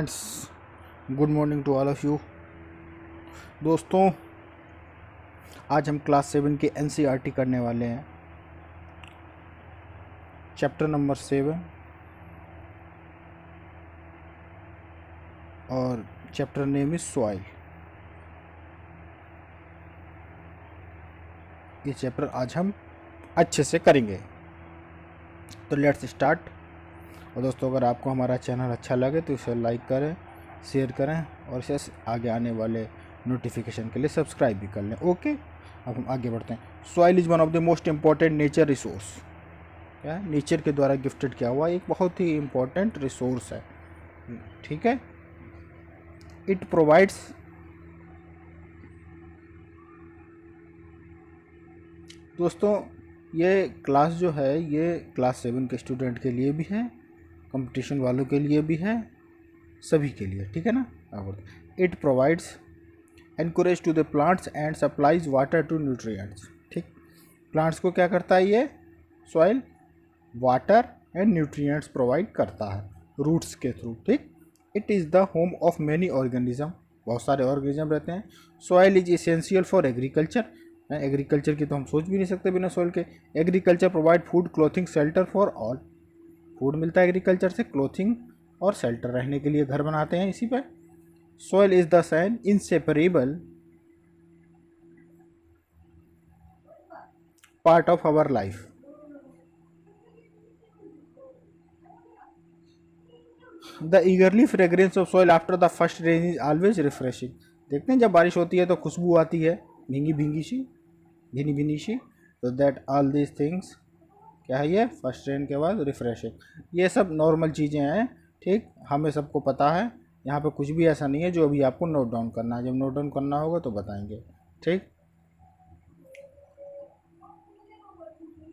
Students, good morning to all of you. दोस्तों, आज हम क्लास 7 के एनसीईआरटी करने वाले हैं। चैप्टर नंबर 7 और चैप्टर नेम इज सॉइल। ये चैप्टर आज हम अच्छे से करेंगे, तो लेट्स स्टार्ट। और दोस्तों, अगर आपको हमारा चैनल अच्छा लगे तो इसे लाइक करें, शेयर करें और इसे आगे आने वाले नोटिफिकेशन के लिए सब्सक्राइब भी कर लें। ओके, अब हम आगे बढ़ते हैं। Soil is one of the most important nature resource. क्या है? नेचर के द्वारा गिफ्टेड किया हुआ एक बहुत ही इम्पोर्टेंट रिसोर्स है। ठीक है, इट प्रोवाइड्स दोस्तों, ये क्लास जो है ये क्लास 7 के स्टूडेंट के लिए भी है, कंपटीशन वालों के लिए भी है, सभी के लिए। ठीक है ना। It provides encourage to the plants and supplies water to nutrients. ठीक, प्लांट्स को क्या करता है ये soil? Water and nutrients provide करता है रूट्स के थ्रू। ठीक, it is the home of many organism. बहुत सारे ऑर्गेनिज्म रहते हैं। Soil is essential for agriculture. Agriculture की तो हम सोच भी नहीं सकते बिना सॉइल के। Agriculture provide food, clothing, shelter for all. Food मिलता है एग्रीकल्चर से, क्लोथिंग और शेल्टर, रहने के लिए घर बनाते हैं इसी पर। Soil is the san inseparable part of our life. The eagerly fragrance of soil after the first rain is always refreshing. देखते हैं जब बारिश होती है तो खुशबू आती है, भींगी भींगी सी, भीनी भीनी सी। तो दैट ऑल दीज थिंग्स क्या है? ये फर्स्ट रेन के बाद रिफ्रेशिंग, ये सब नॉर्मल चीज़ें हैं। ठीक, हमें सबको पता है। यहाँ पे कुछ भी ऐसा नहीं है जो अभी आपको नोट डाउन करना है। जब नोट डाउन करना होगा तो बताएंगे। ठीक,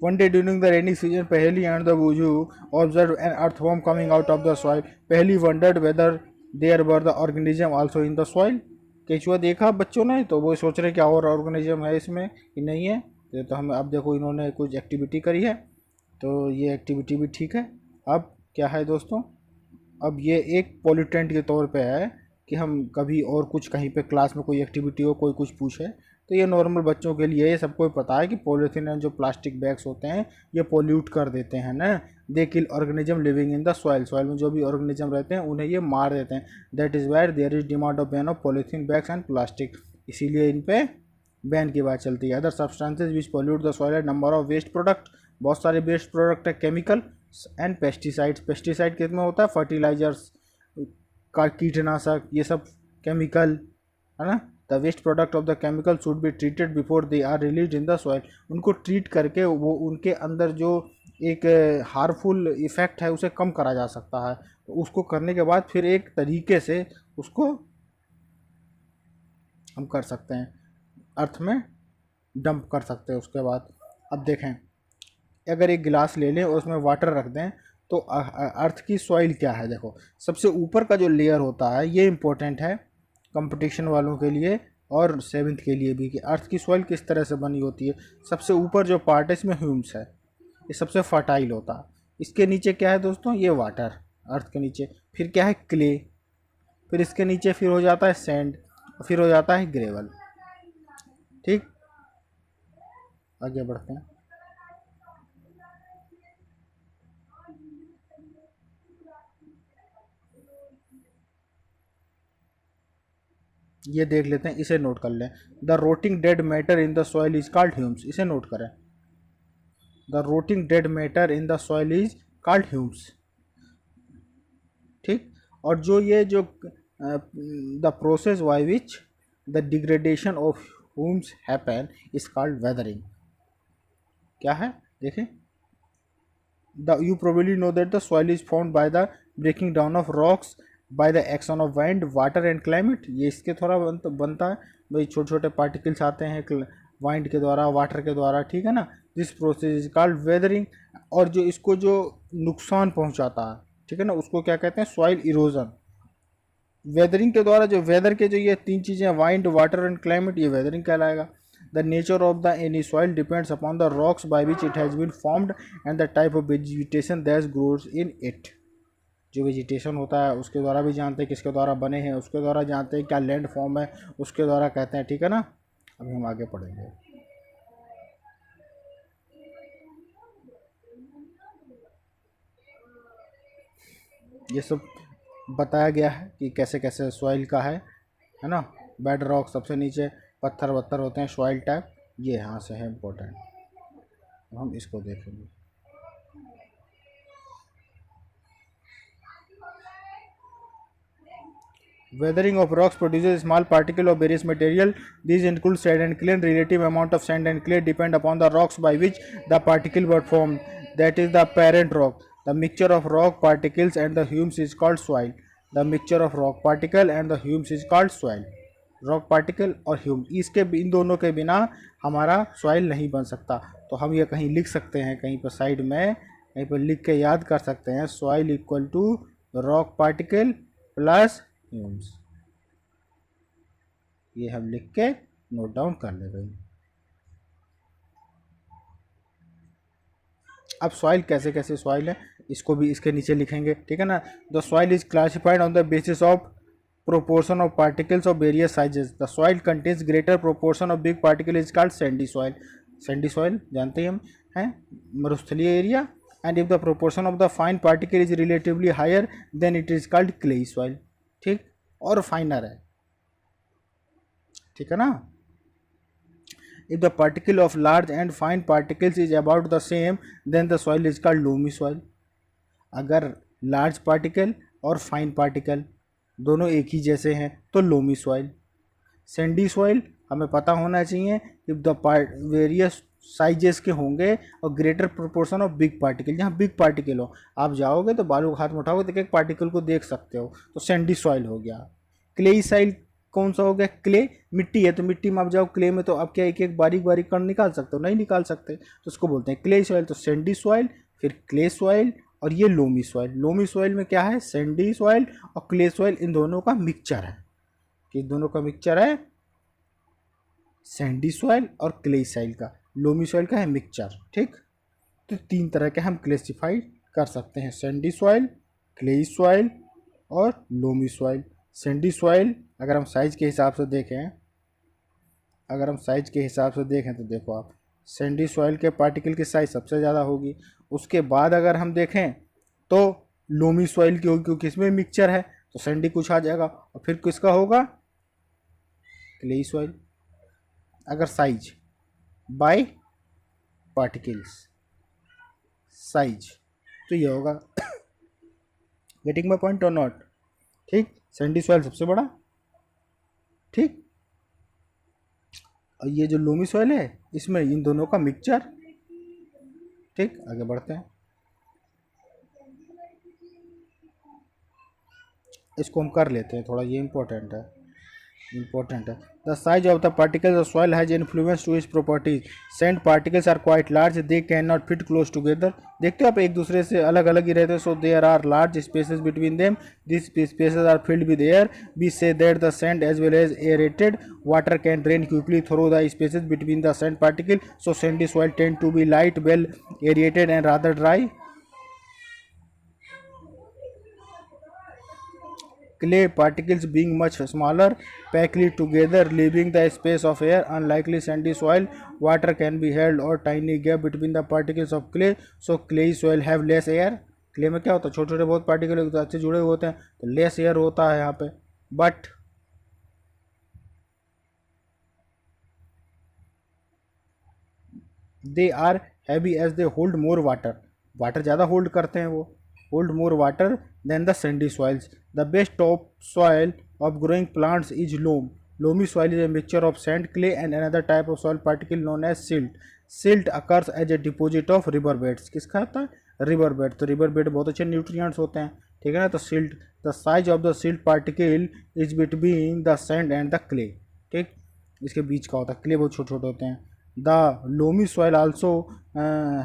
one day during the rainy season, Paheli and the Buju observed an earthworm coming out of the soil. Paheli wondered whether there were the organism also in the soil. केचुआ देखा बच्चों ने तो वो सोच रहे क्या और ऑर्गेनिज्म है इसमें कि नहीं है। तो हम अब देखो, इन्होंने कुछ एक्टिविटी करी है तो ये एक्टिविटी भी ठीक है। अब क्या है दोस्तों, अब ये एक पॉल्यूटेंट के तौर पे है कि हम कभी और कुछ कहीं पे क्लास में कोई एक्टिविटी हो, कोई कुछ पूछे तो ये नॉर्मल बच्चों के लिए ये सबको पता है कि पॉलीथीन एंड जो प्लास्टिक बैग्स होते हैं ये पोल्यूट कर देते हैं ना। They kill organism living in the soil. Soil में जो भी ऑर्गेनिज्म रहते हैं उन्हें ये मार देते हैं। That is wire there is demand of ban of polythene bags and plastic. इसीलिए इन पे बैन की बात चलती है। Other substances which pollute the soil, number of waste product, बहुत सारे वेस्ट प्रोडक्ट है। केमिकल एंड पेस्टिसाइड्स, पेस्टिसाइड कितने होता है? फर्टिलाइजर्स का, कीटनाशक, ये सब केमिकल है ना। The waste product of the chemical should be treated before they are release in the soil. उनको ट्रीट करके वो उनके अंदर जो एक हार्मफुल इफेक्ट है उसे कम करा जा सकता है। तो उसको करने के बाद फिर एक तरीके से उसको हम कर सकते हैं, अर्थ में डंप कर सकते हैं उसके बाद। अब देखें, अगर एक गिलास ले लें और उसमें वाटर रख दें तो अर्थ की सॉइल क्या है? देखो, सबसे ऊपर का जो लेयर होता है ये इम्पोर्टेंट है कंपटीशन वालों के लिए और 7th के लिए भी कि अर्थ की सॉइल किस तरह से बनी होती है। सबसे ऊपर जो पार्ट है इसमें ह्यूम्स है, ये सबसे फर्टाइल होता है। इसके नीचे क्या है दोस्तों? ये वाटर, अर्थ के नीचे। फिर क्या है? क्ले। फिर इसके नीचे फिर हो जाता है सैंड, फिर हो जाता है ग्रेवल। ठीक, आगे बढ़ते हैं। ये देख लेते हैं, इसे नोट कर लें। The rotting dead matter in the soil is called humus. इसे नोट करें, the rotting dead matter in the soil is called humus. ठीक, और जो ये जो the process by which the degradation of humus happen is called weathering. क्या है? देखें, the you probably know that the soil is formed by the breaking down of rocks by the action of wind, water and climate. ये इसके थोड़ा बनता है भाई, छोटे छोटे पार्टिकल्स आते हैं वाइंड के द्वारा, वाटर के द्वारा। ठीक है ना। This process is called weathering. और जो इसको जो नुकसान पहुंचाता है, ठीक है ना, उसको क्या कहते हैं? Soil erosion. वेदरिंग के द्वारा जो वेदर के जो ये 3 चीज़ें, वाइंड, वाटर एंड क्लाइमेट, ये वेदरिंग कहलाएगा। The nature of the any soil depends upon the rocks by which it has been formed and the type of vegetation that grows in it. जो vegetation होता है उसके द्वारा भी जानते हैं, किसके द्वारा बने हैं उसके द्वारा जानते हैं, क्या लैंड फॉर्म है उसके द्वारा कहते हैं, ठीक है ना। अभी हम आगे पढ़ेंगे। ये सब बताया गया है कि कैसे कैसे सॉइल का है ना। बेड रॉक सबसे नीचे, पत्थर वत्थर होते हैं सॉइल टाइप, ये यहाँ से है इम्पोर्टेंट, हम इसको देखेंगे। Weathering of rocks produces small particle of various material. These include sand and clay. Relative amount of sand and clay depend upon the rocks by which the particle were formed. That is the parent rock. The mixture of rock particles and the humus is called soil. The mixture of rock particle and the humus is called soil. Rock particle और Hume, इसके इन दोनों के बिना हमारा soil नहीं बन सकता। तो हम ये कहीं लिख सकते हैं, कहीं पर साइड में कहीं पर लिख के याद कर सकते हैं, soil equal to rock particle plus humus. ये हम लिख के नोट डाउन कर ले भाई। अब सॉइल कैसे कैसे सॉइल है इसको भी इसके नीचे लिखेंगे, ठीक है ना। The soil is classified on the basis of proportion of particles of various sizes. The soil contains greater proportion of big particle is called sandy soil. Sandy soil जानते हैं हम, हैं मरुस्थलीय area. And if the proportion of the fine particle is relatively higher, then it is called clay soil. ठीक, और फाइनर है, ठीक है ना। If the particle of large and fine particles is about the same, then the soil is called loamy soil. अगर large particle और fine particle दोनों एक ही जैसे हैं तो लोमी सॉइल। सैंडी सॉइल हमें पता होना चाहिए इफ द वेरियस साइजेस के होंगे और greater proportion of big particle, जहाँ बिग पार्टिकल हो, आप जाओगे तो बालू हाथ में उठाओगे तो एक पार्टिकल को देख सकते हो, तो सैंडी सॉइल हो गया। क्लेई सॉइल कौन सा हो गया, क्ले मिट्टी है तो मिट्टी में आप जाओ क्ले में तो आप क्या एक एक बारीक बारीक कण निकाल सकते हो, नहीं निकाल सकते, तो उसको बोलते हैं क्ले सॉइल। तो सैंडी सॉइल, फिर क्ले सॉइल और ये लोमी सॉइल। लोमी सॉइल में क्या है, सैंडी सॉइल और क्ले सॉइल, इन दोनों का मिक्सचर है, कि दोनों का मिक्सचर है सैंडी सॉइल और क्ले सॉइल का। लोमी सॉइल का है मिक्सचर, ठीक। तो तीन तरह के हम क्लासिफाई कर सकते हैं, सैंडी सॉइल, क्ले सॉइल और लोमी सॉइल। सैंडी सॉइल अगर हम साइज के हिसाब से देखें, तो देखो आप, सैंडी सॉइल के पार्टिकल की साइज सबसे ज़्यादा होगी। उसके बाद अगर हम देखें तो लोमी सॉइल की होगी, क्योंकि इसमें मिक्सचर है तो सैंडी कुछ आ जाएगा, और फिर किसका होगा, क्ले सॉइल। अगर साइज बाय पार्टिकल्स, साइज, तो ये होगा। गेटिंग माय पॉइंट और नॉट, ठीक। सैंडी सॉइल सबसे बड़ा, ठीक, और ये जो लोमी सॉइल है इसमें इन दोनों का मिक्सचर, ठीक। आगे बढ़ते हैं, इसको हम कर लेते हैं थोड़ा, ये इम्पोर्टेंट है। The size of the particles of soil has influence to its properties. Sand particles are quite large, they can not fit close together. देखते हो आप एक दूसरे से अलग अलग ही रहते हैं, so there are large spaces between them, this spaces are filled with air. We say that the sand as well as aerated water can drain quickly through the spaces between the sand particle, so sandy soil tend to be light, well aerated and rather dry. Clay particles being much smaller, packed together, leaving the space of air. Unlikely sandy soil, water can be held or tiny gap between the particles of clay, so clay soil have less air. Clay में क्या होता है, छोटे छोटे बहुत particle अच्छे जुड़े हुए होते हैं, तो लेस एयर होता है यहाँ पे। But they are heavy as they hold more water, water ज़्यादा होल्ड करते हैं वो, hold more water than the sandy soils. The best topsoil of growing plants is loam. Loamy soil is a mixture of sand, clay and another type of soil particle known as silt. Silt occurs as a deposit of river beds. किसका होता है, river bed. तो river bed बहुत अच्छे nutrients होते हैं, ठीक है ना। तो silt, the size of the silt particle is between the sand and the clay, ठीक, इसके बीच का होता है। क्ले बहुत छोटे छोटे होते हैं। The loamy soil also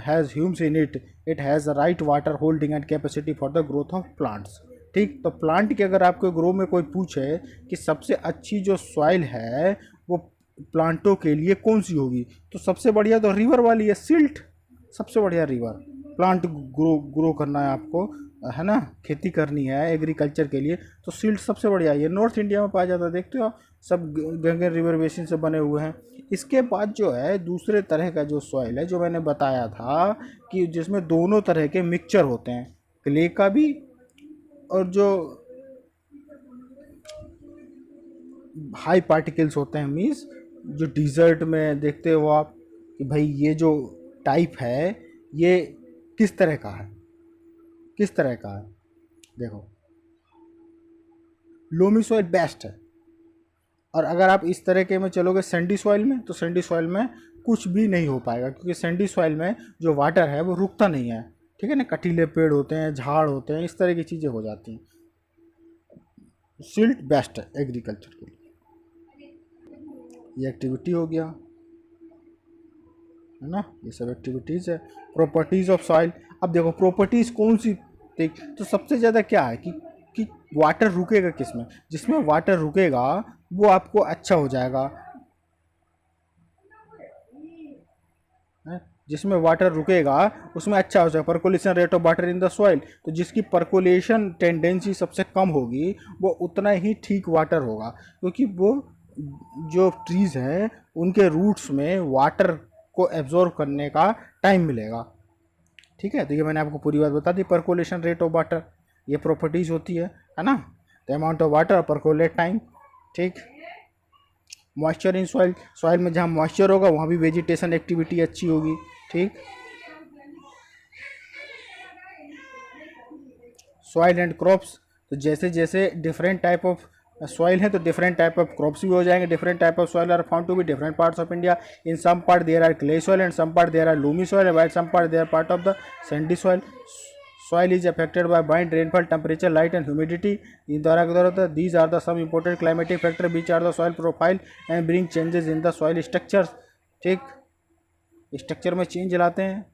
has humus in it. It has the right water holding and capacity for the growth of plants. ठीक, तो प्लांट की अगर आपको ग्रो में कोई पूछे कि सबसे अच्छी जो सॉइल है वो प्लांटों के लिए कौन सी होगी, तो सबसे बढ़िया तो रिवर वाली है, सिल्ट सबसे बढ़िया रिवर। प्लांट ग्रो करना है आपको है ना, खेती करनी है एग्रीकल्चर के लिए, तो सिल्ट सबसे बढ़िया ये नॉर्थ इंडिया में पाया जाता है। देखते हो आप, सब गंगा रिवर बेसिन से बने हुए हैं। इसके बाद जो है दूसरे तरह का जो सॉइल है, जो मैंने बताया था कि जिसमें दोनों तरह के मिक्सचर होते हैं, क्ले का भी और जो हाई पार्टिकल्स होते हैं, मीन्स जो डिज़र्ट में देखते हो आप कि भाई ये जो टाइप है ये किस तरह का है, किस तरह का है। देखो लोमी सॉइल बेस्ट है, और अगर आप इस तरह के में चलोगे सैंडी सॉइल में, तो सैंडी सॉइल में कुछ भी नहीं हो पाएगा, क्योंकि सैंडी सॉइल में जो वाटर है वो रुकता नहीं है, ठीक है ना, कटीले पेड़ होते हैं, झाड़ होते हैं, इस तरह की चीज़ें हो जाती हैं। सिल्ट बेस्ट है एग्रीकल्चर के लिए। ये एक्टिविटी हो गया, है ना, ये सब एक्टिविटीज़ है। प्रॉपर्टीज़ ऑफ सॉइल, अब देखो प्रॉपर्टीज़ कौन सी, देख तो सबसे ज़्यादा क्या है कि वाटर रुकेगा किस में, जिसमें वाटर रुकेगा वो आपको अच्छा हो जाएगा, है? जिसमें वाटर रुकेगा उसमें अच्छा हो जाएगा। Percolation rate of water in the soil, तो जिसकी परकोलेशन टेंडेंसी सबसे कम होगी वो उतना ही ठीक वाटर होगा, क्योंकि वो जो ट्रीज़ हैं उनके रूट्स में वाटर को एब्जॉर्व करने का टाइम मिलेगा। ठीक है, तो ये मैंने आपको पूरी बात बता दी। परकोलेशन रेट ऑफ वाटर ये प्रॉपर्टीज़ होती है ना, the amount of water, percolate time. ठीक, मॉइस्चर इन सॉइल, सॉइल में जहाँ मॉइस्चर होगा वहाँ भी वेजिटेशन एक्टिविटी अच्छी होगी। ठीक, सॉइल एंड क्रॉप्स, तो जैसे जैसे डिफरेंट टाइप ऑफ सॉइल है तो डिफरेंट टाइप ऑफ क्रॉप्स भी हो जाएंगे। Different type of soil are found to be different parts of India. In some part there are clay soil and some part there are loamy soil, while some part there part of the sandy soil. Soil is affected by wind, rainfall, temperature, light and humidity. These are the some important climatic factors which are the soil profile and bring changes in the soil structures. ठीक, structure में change लाते हैं।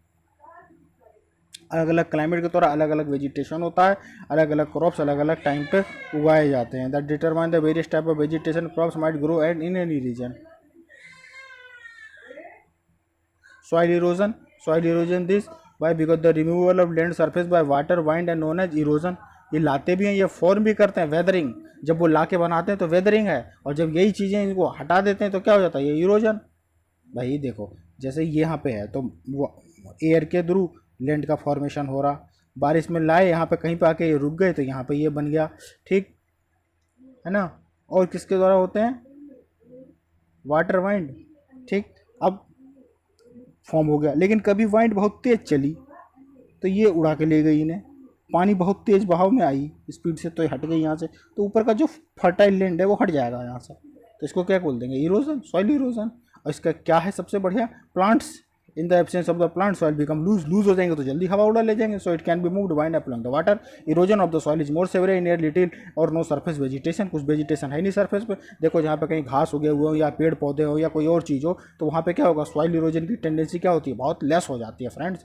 अलग अलग climate के द्वारा अलग अलग vegetation होता है, अलग अलग क्रॉप्स अलग अलग टाइम पे उगाए जाते हैं। That determine the various type of vegetation crops might grow and in any region. Soil erosion, soil erosion this why because the removal of land surface by water, wind and known as erosion. ये लाते भी हैं, ये form भी करते हैं, weathering. जब वो ला के बनाते हैं तो वेदरिंग है, और जब यही चीज़ें इनको हटा देते हैं तो क्या हो जाता है, ये इरोजन। भाई देखो जैसे यहाँ पे है तो वो एयर के थ्रू लैंड का फॉर्मेशन हो रहा, बारिश में लाए यहाँ पे कहीं पे आके ये रुक गए तो यहाँ पे ये बन गया। ठीक है ना, और किसके द्वारा होते हैं, वाटर वाइंड। ठीक, अब फॉर्म हो गया, लेकिन कभी वाइंड बहुत तेज चली तो ये उड़ा के ले गई इन्हें। पानी बहुत तेज बहाव में आई स्पीड से तो ये हट गई यहाँ से, तो ऊपर का जो फर्टाइल लैंड है वो हट जाएगा यहाँ से, तो इसको क्या बोल देंगे, इरोजन, सॉइल इरोजन। और इसका क्या है सबसे बढ़िया, plants in the absence of the plant soil become loose हो जाएंगे तो जल्दी हवा उड़ा ले जाएंगे, so it can be moved wind along the water. Erosion of the soil is more severe in air little और नो सरफेस वेजिटेशन, कुछ वेजिटेशन है नहीं सरफेस पे। देखो जहाँ पे कहीं घास उगे हुए हो या पेड़ पौधे हो या कोई और चीज़ हो तो वहाँ पे क्या होगा, सॉइल इरोजन की टेंडेंसी क्या होती है, बहुत लेस हो जाती है फ्रेंड्स।